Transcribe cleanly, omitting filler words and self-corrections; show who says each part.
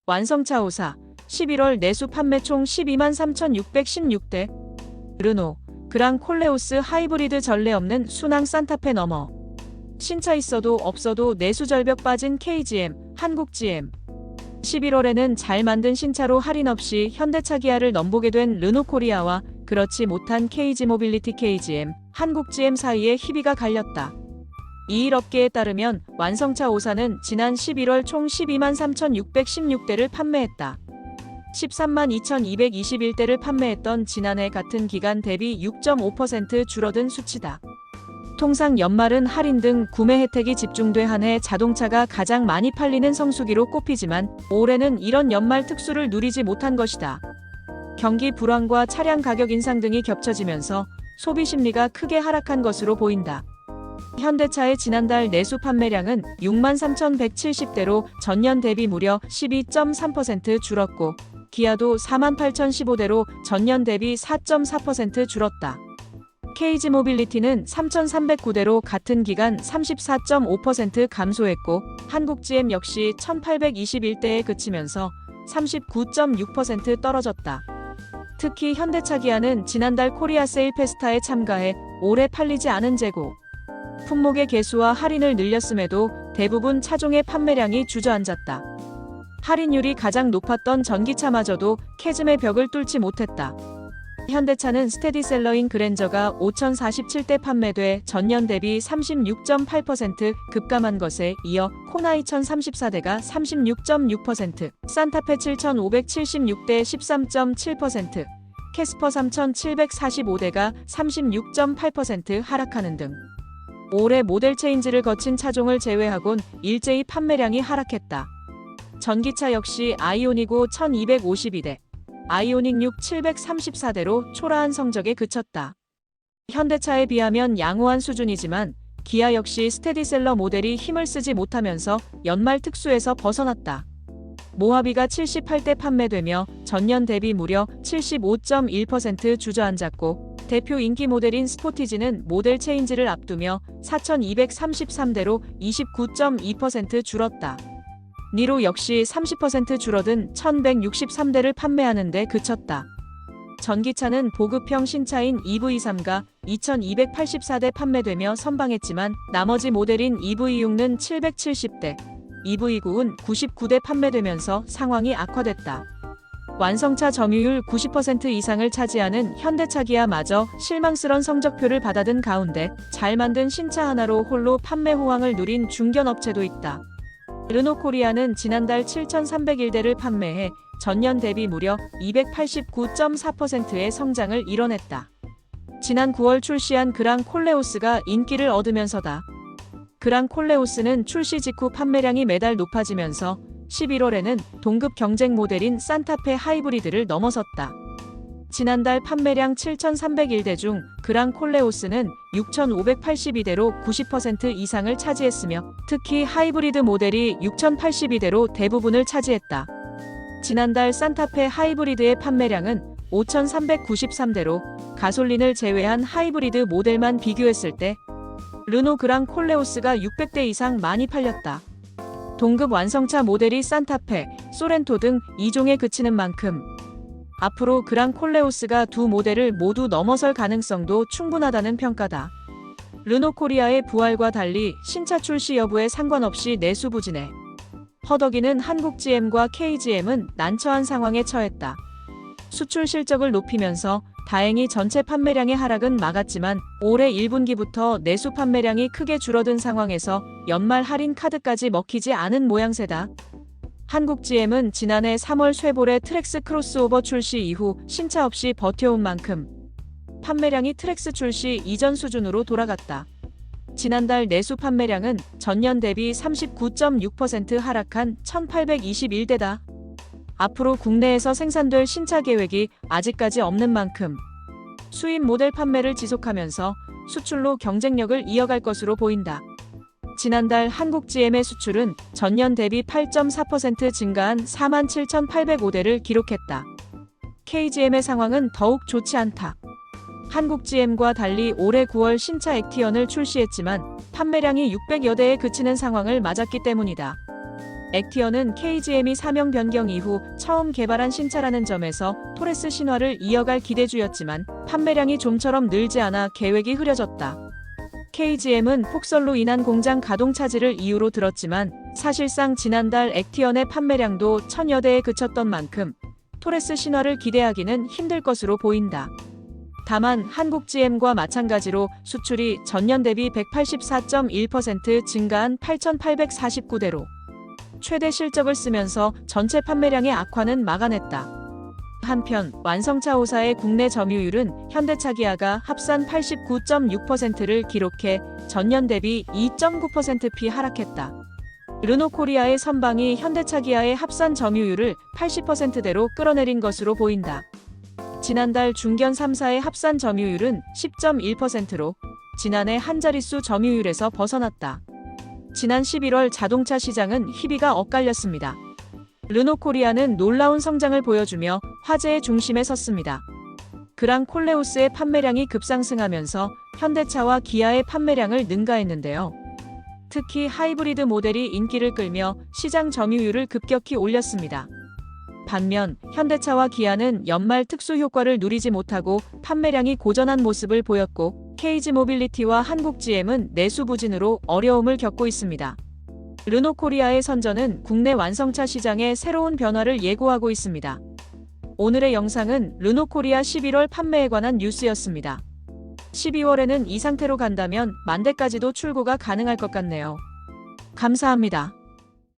Speaker 1: 완성차 5사 11월 내수 판매 총 12만 3,616대. 르노 그랑 콜레오스 하이브리드 전례 없는 순항 산타페 넘어. 신차 있어도 없어도 내수 절벽 빠진 KGM, 한국GM. 11월에는 잘 만든 신차로 할인 없이 현대차 기아를 넘보게 된 르노코리아와 그렇지 못한 KG모빌리티 KGM, 한국GM 사이에 희비가 갈렸다. 이일 업계에 따르면 완성차 5사는 지난 11월 총 12만 3,616대를 판매했다. 13만 2,221대를 판매했던 지난해 같은 기간 대비 6.5% 줄어든 수치다. 통상 연말은 할인 등 구매 혜택이 집중돼 한 해 자동차가 가장 많이 팔리는 성수기로 꼽히지만 올해는 이런 연말 특수를 누리지 못한 것이다. 경기 불황과 차량 가격 인상 등이 겹쳐지면서 소비 심리가 크게 하락한 것으로 보인다. 현대차의 지난달 내수 판매량은 6만 3,170대로 전년 대비 무려 12.3% 줄었고 기아도 4만 8,015대로 전년 대비 4.4% 줄었다. KG모빌리티는 3,309대로 같은 기간 34.5% 감소했고 한국GM 역시 1,821대에 그치면서 39.6% 떨어졌다. 특히 현대차 기아는 지난달 코리아 세일 페스타에 참가해 오래 팔리지 않은 재고 품목의 개수와 할인을 늘렸음에도 대부분 차종의 판매량이 주저앉았다. 할인율이 가장 높았던 전기차마저도 캐즘의 벽을 뚫지 못했다. 현대차는 스테디셀러인 그랜저가 5,047대 판매돼 전년 대비 36.8% 급감한 것에 이어 코나 2,034대가 36.6%, 산타페 7,576대 13.7%, 캐스퍼 3,745대가 36.8% 하락하는 등 올해 모델 체인지를 거친 차종을 제외하곤 일제히 판매량이 하락했다. 전기차 역시 아이오닉 5 1,252대, 아이오닉 6 734대로 초라한 성적에 그쳤다. 현대차에 비하면 양호한 수준이지만 기아 역시 스테디셀러 모델이 힘을 쓰지 못하면서 연말 특수에서 벗어났다. 모하비가 78대 판매되며 전년 대비 무려 75.1% 주저앉았고 대표 인기 모델인 스포티지는 모델 체인지를 앞두며 4,233대로 29.2% 줄었다. 니로 역시 30% 줄어든 1,163대를 판매하는 데 그쳤다. 전기차는 보급형 신차인 EV3가 2,284대 판매되며 선방했지만 나머지 모델인 EV6는 770대, EV9은 99대 판매되면서 상황이 악화됐다. 완성차 점유율 90% 이상을 차지하는 현대차 기아마저 실망스런 성적표를 받아든 가운데 잘 만든 신차 하나로 홀로 판매 호황을 누린 중견 업체도 있다. 르노코리아는 지난달 7,301대를 판매해 전년 대비 무려 289.4%의 성장을 이뤄냈다. 지난 9월 출시한 그랑 콜레오스가 인기를 얻으면서다. 그랑 콜레오스는 출시 직후 판매량이 매달 높아지면서 11월에는 동급 경쟁 모델인 산타페 하이브리드를 넘어섰다. 지난달 판매량 7,301대 중 그랑 콜레오스는 6,582대로 90% 이상을 차지했으며 특히 하이브리드 모델이 6,082대로 대부분을 차지했다. 지난달 산타페 하이브리드의 판매량은 5,393대로 가솔린을 제외한 하이브리드 모델만 비교했을 때 르노 그랑 콜레오스가 600대 이상 많이 팔렸다. 동급 완성차 모델이 산타페, 소렌토 등 2종에 그치는 만큼 앞으로 그랑 콜레오스가 두 모델을 모두 넘어설 가능성도 충분하다는 평가다. 르노코리아의 부활과 달리 신차 출시 여부에 상관없이 내수 부진해 허덕이는 한국GM과 KGM은 난처한 상황에 처했다. 수출 실적을 높이면서 다행히 전체 판매량의 하락은 막았지만 올해 1분기부터 내수 판매량이 크게 줄어든 상황에서 연말 할인 카드까지 먹히지 않은 모양새다. 한국GM은 지난해 3월 쉐보레 트랙스 크로스오버 출시 이후 신차 없이 버텨온 만큼 판매량이 트랙스 출시 이전 수준으로 돌아갔다. 지난달 내수 판매량은 전년 대비 39.6% 하락한 1,821대다. 앞으로 국내에서 생산될 신차 계획이 아직까지 없는 만큼 수입 모델 판매를 지속하면서 수출로 경쟁력을 이어갈 것으로 보인다. 지난달 한국GM의 수출은 전년 대비 8.4% 증가한 47,805대를 기록했다. KGM의 상황은 더욱 좋지 않다. 한국GM과 달리 올해 9월 신차 액티언을 출시했지만 판매량이 600여 대에 그치는 상황을 맞았기 때문이다. 액티어는 KGM이 사명 변경 이후 처음 개발한 신차라는 점에서 토레스 신화를 이어갈 기대주였지만 판매량이 좀처럼 늘지 않아 계획이 흐려졌다. KGM은 폭설로 인한 공장 가동 차질을 이유로 들었지만 사실상 지난달 액티언의 판매량도 1000여 대에 그쳤던 만큼 토레스 신화를 기대하기는 힘들 것으로 보인다. 다만 한국 GM과 마찬가지로 수출이 전년 대비 184.1% 증가한 8,849대로 최대 실적을 쓰면서 전체 판매량의 악화는 막아냈다. 한편 완성차 5사의 국내 점유율은 현대차 기아가 합산 89.6%를 기록해 전년 대비 2.9%p 하락했다. 르노코리아의 선방이 현대차 기아의 합산 점유율을 80%대로 끌어내린 것으로 보인다. 지난달 중견 3사의 합산 점유율은 10.1%로 지난해 한 자릿수 점유율에서 벗어났다. 지난 11월 자동차 시장은 희비가 엇갈렸습니다. 르노코리아는 놀라운 성장을 보여주며 화제의 중심에 섰습니다. 그랑 콜레오스의 판매량이 급상승하면서 현대차와 기아의 판매량을 능가했는데요. 특히 하이브리드 모델이 인기를 끌며 시장 점유율을 급격히 올렸습니다. 반면 현대차와 기아는 연말 특수 효과를 누리지 못하고 판매량이 고전한 모습을 보였고 KG모빌리티와 한국GM은 내수 부진으로 어려움을 겪고 있습니다. 르노코리아의 선전은 국내 완성차 시장의 새로운 변화를 예고하고 있습니다. 오늘의 영상은 르노코리아 11월 판매에 관한 뉴스였습니다. 12월에는 이 상태로 간다면 10,000대까지도 출고가 가능할 것 같네요. 감사합니다.